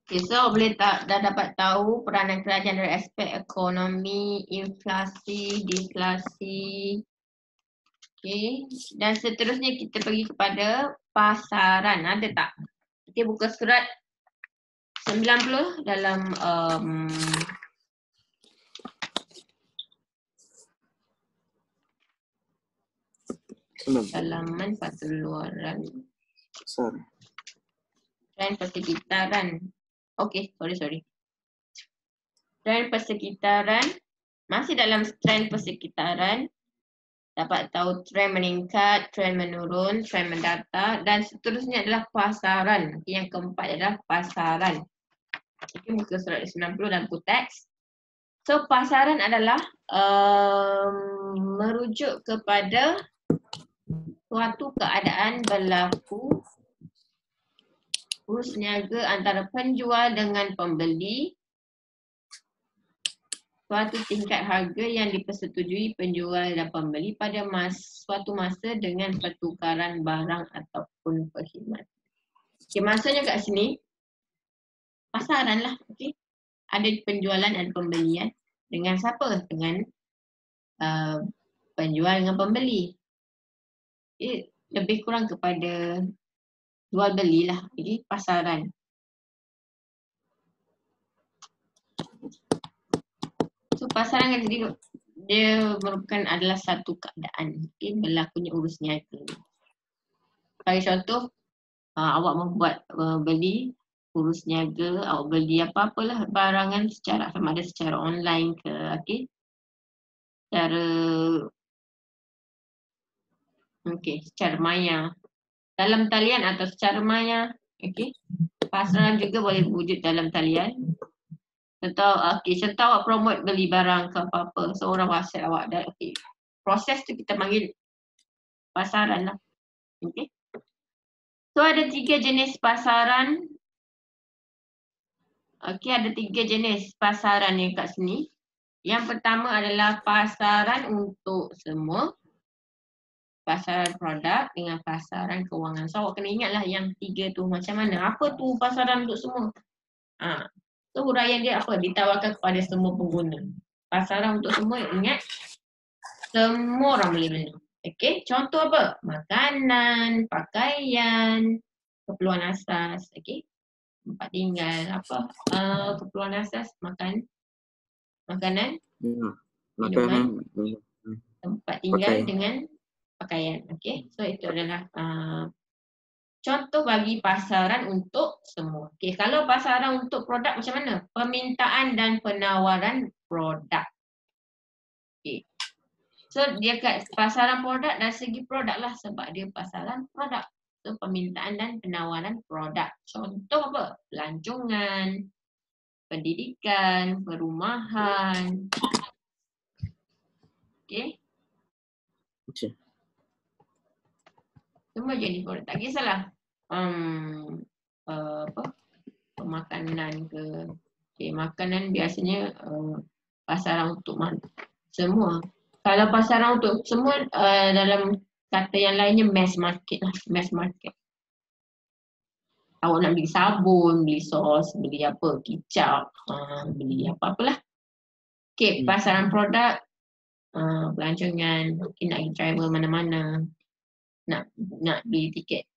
Okay, so boleh tak dah dapat tahu peranan kerajaan dari aspek ekonomi, inflasi, deflasi. Okay, dan seterusnya kita pergi kepada pasaran. Ada tak? Okay, buka surat 90 dalam halaman pengeluaran. Sorry. Trend persekitaran. Okay, sorry. Trend persekitaran. Masih dalam trend persekitaran. Dapat tahu trend meningkat, trend menurun, trend mendata dan seterusnya adalah pasaran. Yang keempat adalah pasaran. Okay, muka surat 90 dalam buku teks. So pasaran adalah merujuk kepada suatu keadaan berlaku urus niaga antara penjual dengan pembeli, suatu tingkat harga yang dipersetujui penjual dan pembeli pada suatu masa dengan pertukaran barang ataupun perkhidmatan. Okay, maksudnya kat sini pasaran lah. Okay. Ada penjualan dan pembelian dengan siapa? Dengan penjual dengan pembeli. Okay. Lebih kurang kepada jual belilah. Jadi pasaran. So pasaran kan sendiri dia merupakan adalah satu keadaan. Okay, berlakunya urus niaga. Bagi contoh, awak membuat beli urus niaga, awak beli apa-apalah barangan secara sama ada secara online ke, okey. Secara maya. Dalam talian atau secara maya, okey. Pasaran juga boleh wujud dalam talian. Contoh awak promote beli barang ke apa-apa, seorang WhatsApp awak dah, okey. Proses tu kita panggil pasaran lah. Okey. So ada 3 jenis pasaran. Okey, ada 3 jenis pasaran yang kat sini. Yang pertama adalah pasaran untuk semua. Pasaran produk dengan pasaran kewangan. So awak kena ingatlah yang 3 tu macam mana. Apa tu pasaran untuk semua? So huraian dia apa? Ditawarkan kepada semua pengguna. Pasaran untuk semua, ingat, semua orang boleh beli. Okey, contoh apa? Makanan, pakaian, keperluan asas, okey. Tempat tinggal, keperluan asas, makanan, minuman, tempat tinggal dengan pakaian. Okey, so itu adalah contoh bagi pasaran untuk semua. Okey, kalau pasaran untuk produk macam mana? Permintaan dan penawaran produk. Okey. So dia kat pasaran produk dari segi produk lah sebab dia pasaran produk. So permintaan dan penawaran produk. Contoh apa? Pelancongan, pendidikan, perumahan. Okey. Semua jenis produk. Tak kisahlah. Makanan ke. Okay, makanan biasanya pasaran untuk semua. Kalau pasaran untuk semua dalam kata yang lainnya mass market lah. Mass market. Awak nak beli sabun, beli sos, beli apa, kicap, beli apa-apalah. Okay, pasaran produk, pelancongan, mungkin nak pergi travel mana-mana, nak beli tiket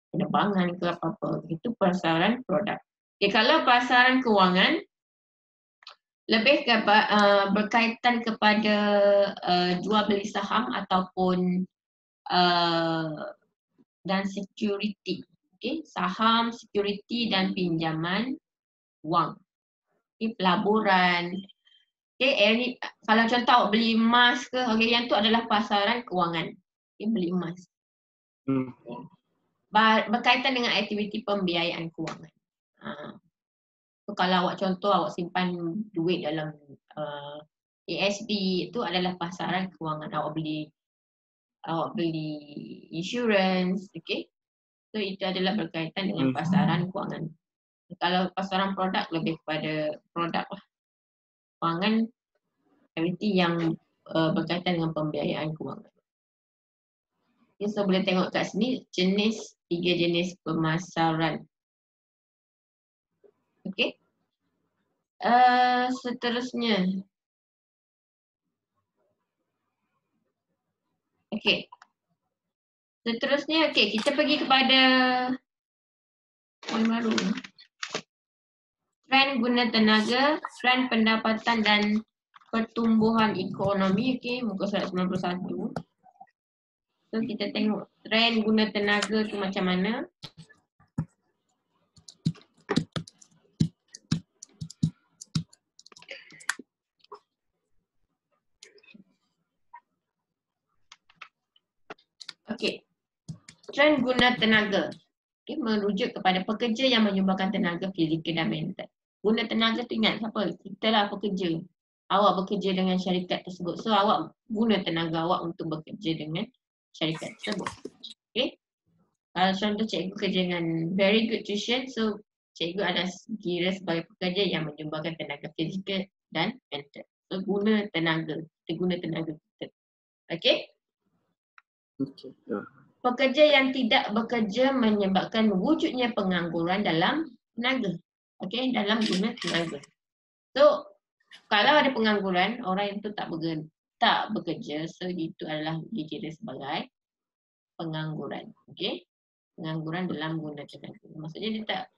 penerbangan ke apa-apa. Itu pasaran produk. Okay, kalau pasaran kewangan, lebih berkaitan kepada jual beli saham ataupun dan security. Okay, saham, security dan pinjaman wang. Okay, pelaburan. Okay, ini kalau contoh awak beli emas ke, okay, yang tu adalah pasaran kewangan. Okay, beli emas. Okay. Berkaitan dengan aktiviti pembiayaan kewangan. So, kalau awak contoh awak simpan duit dalam ASB itu adalah pasaran kewangan. Awak beli insurance, okay? So itu adalah berkaitan dengan pasaran kewangan. Kalau pasaran produk lebih kepada produk lah. Kewangan aktiviti yang berkaitan dengan pembiayaan kewangan. Okay, so boleh tengok kat sini tiga jenis pemasaran. Okay. Seterusnya. Okay. Seterusnya, okay, kita pergi kepada poin baru. Trend guna tenaga, trend pendapatan dan pertumbuhan ekonomi. Okay, muka surat 91. So kita tengok trend guna tenaga tu macam mana. Okay, trend guna tenaga. Okay, merujuk kepada pekerja yang menyumbangkan tenaga fizikal dan mental. Guna tenaga tu ingat siapa? Kita lah pekerja. Awak bekerja dengan syarikat tersebut. So awak guna tenaga awak untuk bekerja dengan syarikat tersebut. Okay. Kalau contoh cikgu kerja dengan very good tuition, so cikgu ada kira sebagai pekerja yang menyumbangkan tenaga fizikal dan mental. So guna tenaga. Kita guna tenaga kita. Okay. Okay. Pekerja yang tidak bekerja menyebabkan wujudnya pengangguran dalam tenaga. Okay, dalam guna tenaga. So, kalau ada pengangguran, orang itu tak bekerja, so itu adalah dikira sebagai pengangguran. Okay, pengangguran dalam guna tenaga. Maksudnya dia tak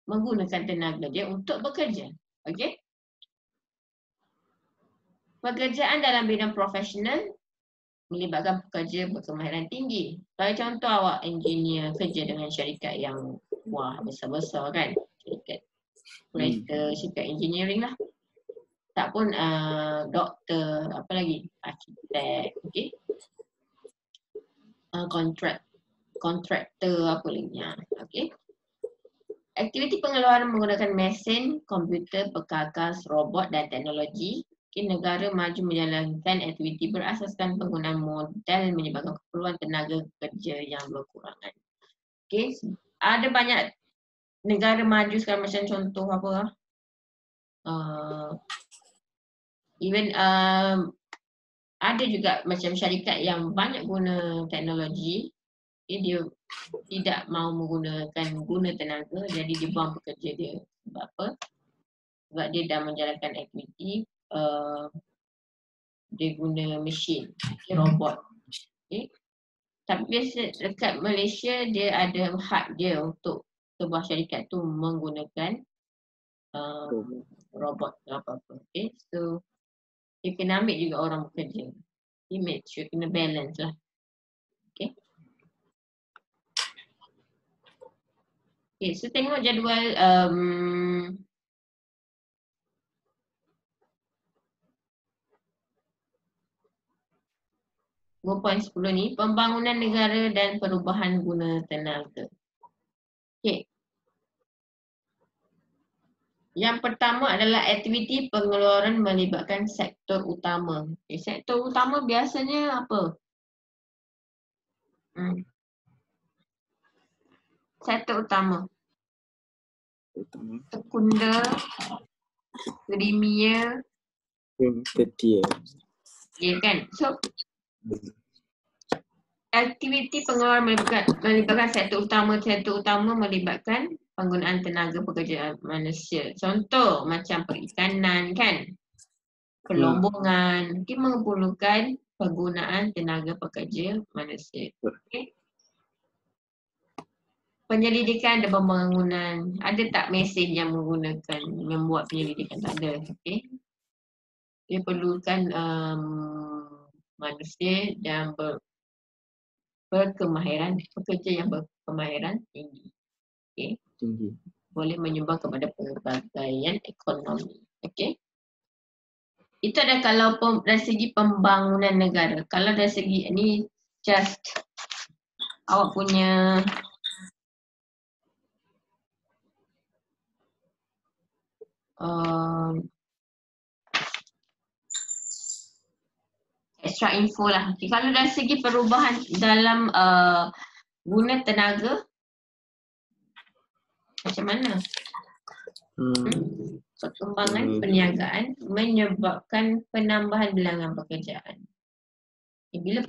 menggunakan tenaga dia untuk bekerja. Okay. Pekerjaan dalam bidang profesional melibatkan pekerja berkemahiran tinggi. Kalau contoh awak engineer kerja dengan syarikat yang wah besar-besar kan, syarikat operator, syarikat engineering lah. Tak pun doktor, apa lagi, arkitek, okay. Kontraktor, apa lagi, okay. Aktiviti pengeluaran menggunakan mesin, komputer, perkakas, robot dan teknologi. Negara maju menjalankan aktiviti berasaskan penggunaan modal menyebabkan keperluan tenaga kerja yang berkurangan. Okay. Ada banyak negara maju sekarang macam contoh apa? Ada juga macam syarikat yang banyak guna teknologi. Okay, dia tidak mahu guna tenaga, jadi dia buang pekerja dia. Sebab apa? Sebab dia dah menjalankan aktiviti dia guna mesin, robot. Okay. Tapi biasa dekat Malaysia dia ada hak dia untuk sebuah syarikat tu menggunakan robot atau apa-apa. Okay. So dia kena ambil juga orang bekerja. Dia make sure kena balance lah. Okay. Okay, so tengok jadual 2.10 ni, pembangunan negara dan perubahan guna tenaga. Okay. Yang pertama adalah aktiviti pengeluaran melibatkan sektor utama. Okay, sektor utama biasanya apa? Sektor utama. Sekunda, premier. Ya kan? So, aktiviti pengeluaran melibatkan sektor utama melibatkan penggunaan tenaga pekerja manusia. Contoh macam perikanan kan, pelombongan, mungkin memerlukan penggunaan tenaga pekerja manusia. Okay. Penyelidikan dan pembangunan, ada tak mesin yang membuat penyelidikan? Tak ada. Okay. Dia perlukan manusia dan berkemahiran, pekerja yang berkemahiran tinggi. Okay. Tinggi. Boleh menyumbang kepada pelbagaian ekonomi. Okay. Itu ada kalau dari segi pembangunan negara. Kalau dari segi ini just awak punya extra info lah. Okay, kalau dari segi perubahan dalam guna tenaga, macam mana? Perkembangan perniagaan menyebabkan penambahan bilangan pekerjaan. Bila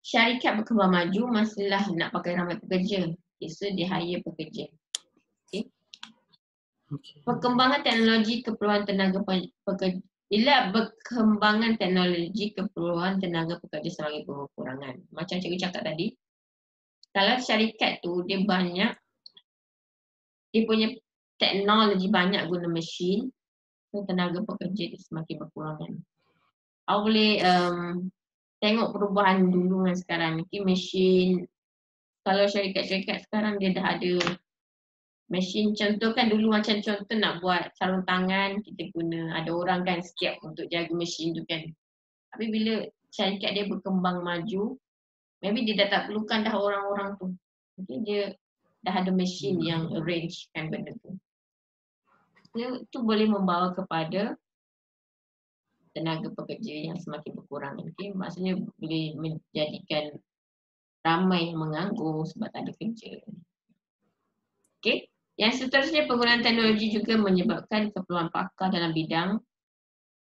syarikat berkembang maju, mestilah nak pakai ramai pekerja. So dia hire pekerja. Okay. Perkembangan teknologi keperluan tenaga pekerja. Bila berkembangan teknologi keperluan tenaga pekerja semakin berkurangan. Macam cikgu cakap tadi, kalau syarikat tu dia punya teknologi banyak guna mesin, so tenaga pekerja dia semakin berkurangan. Awak boleh tengok perubahan dulu dengan sekarang. Okay, mesin, kalau syarikat-syarikat sekarang dia dah ada mesin. Contoh kan dulu macam contoh nak buat sarung tangan, kita guna ada orang kan setiap untuk jaga mesin tu kan. Tapi bila syarikat dia berkembang maju, maybe dia dah tak perlukan dah orang-orang tu. Okay, dia dah ada mesin yang arrange kan benda tu. Itu boleh membawa kepada tenaga pekerja yang semakin berkurang. Okay? Maksudnya boleh menjadikan ramai yang menganggur sebab tak ada kerja. Okay? Yang seterusnya, penggunaan teknologi juga menyebabkan keperluan pakar dalam bidang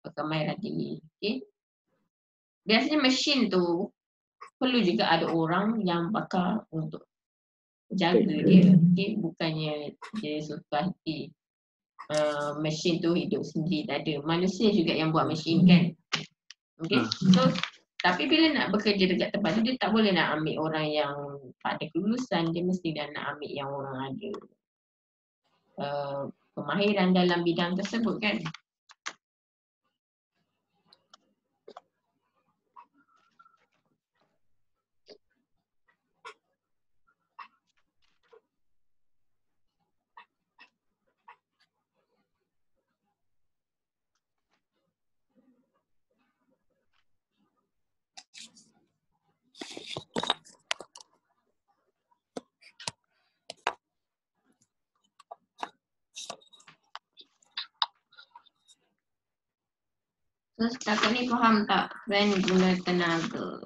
perkembangan tinggi. Okay? Biasanya mesin tu perlu juga ada orang yang pakar untuk jaga dia. Okay? Bukannya dia suka hati mesin tu hidup sendiri, tak ada. Manusia juga yang buat mesin kan. Okay? So, tapi bila nak bekerja dekat tempat tu, dia tak boleh nak ambil orang yang tak ada kelulusan. Dia mesti dah nak ambil yang orang ada kemahiran dalam bidang tersebut kan. So setakat ni faham tak trend guna tenaga?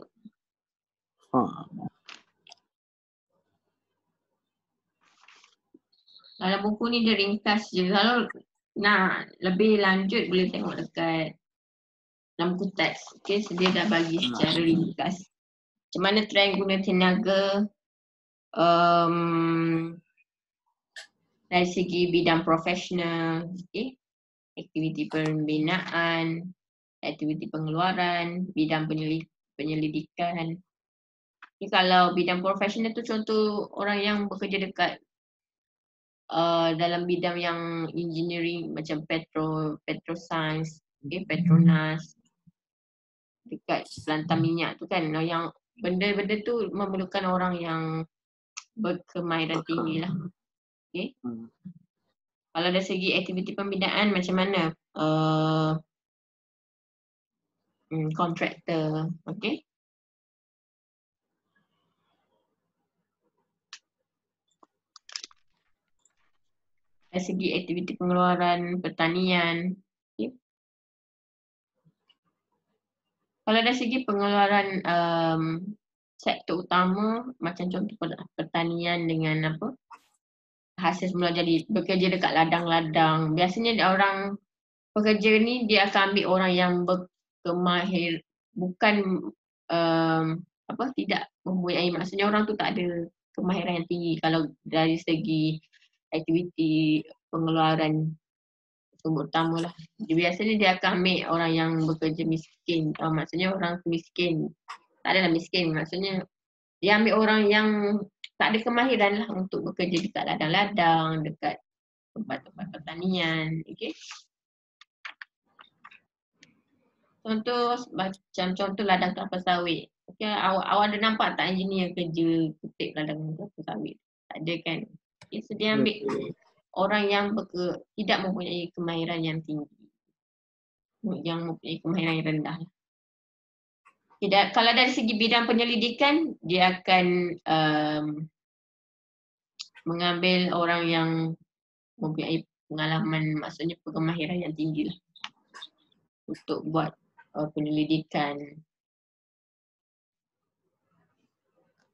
Dalam buku ni dia ringkas je. Kalau nak lebih lanjut boleh tengok dekat dalam buku teks. Okay, so dia dah bagi secara ringkas macam mana trend guna tenaga dari segi bidang profesional, okay? Aktiviti pembinaan, aktiviti pengeluaran, bidang penyelidikan. Okay, kalau bidang profesional tu contoh orang yang bekerja dekat dalam bidang yang engineering macam petroscience, okay, Petronas, dekat pelantar minyak tu kan, yang benda-benda tu memerlukan orang yang berkemahiran tinggi lah. Okay. Kalau dari segi aktiviti pembinaan macam mana? Kontraktor, okay. Dari segi aktiviti pengeluaran, pertanian, okay. Kalau dari segi pengeluaran sektor utama macam contoh pertanian dengan apa? Hasil semula jadi bekerja dekat ladang-ladang. Biasanya orang pekerja ni dia akan ambil orang yang berkemahir, bukan tidak mempunyai, maksudnya orang tu tak ada kemahiran yang tinggi kalau dari segi aktiviti pengeluaran sumber utama lah. Biasanya dia akan ambil orang yang bekerja miskin, maksudnya orang miskin, tak adalah miskin, maksudnya dia ambil orang yang tak ada kemahiran lah untuk bekerja dekat ladang-ladang, dekat tempat-tempat pertanian, okay. Contoh macam contoh ladang kelapa sawit. Okay, awak ada nampak tak engineer kerja kutip ladang kelapa sawit? Tak ada kan? Okay, so dia ambil orang yang tidak mempunyai kemahiran yang tinggi, yang mempunyai kemahiran yang rendah. Tidak, kalau dari segi bidang penyelidikan, dia akan mengambil orang yang mempunyai pengalaman, maksudnya kemahiran yang tinggi lah untuk buat penyelidikan.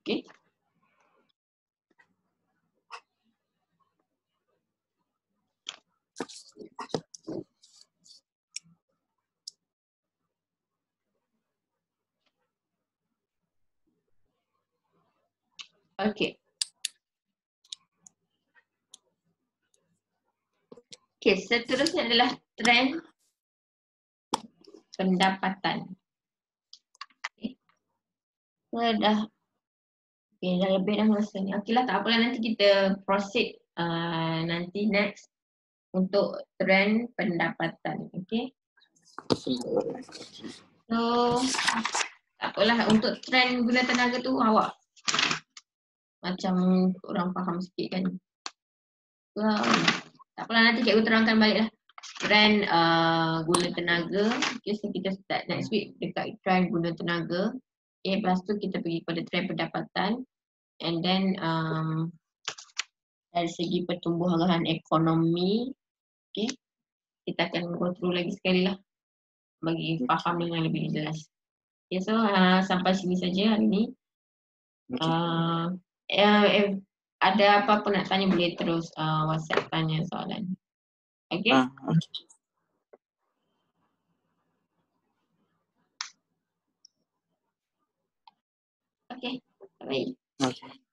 Okay. Okay. Okay, seterusnya adalah trend pendapatan. Okay. Dah lebih dah masa ni. Okey lah, tak apalah, nanti kita proceed nanti next untuk trend pendapatan. Okay. So, tak apalah, untuk trend guna tenaga tu awak macam orang faham sikit kan. Tak apalah, nanti cikgu terangkan balik lah. Trend guna tenaga. Okay, so kita start next week dekat trend guna tenaga. Okay, lepas tu kita pergi pada trend pendapatan. And then dari segi pertumbuhan ekonomi, okay, kita akan go through lagi sekali lah bagi faham dengan lebih jelas. Okay, so sampai sini saja hari ni. Ada apa-apa nak tanya boleh terus WhatsApp tanya soalan. Okay? Okay, baik. Okay.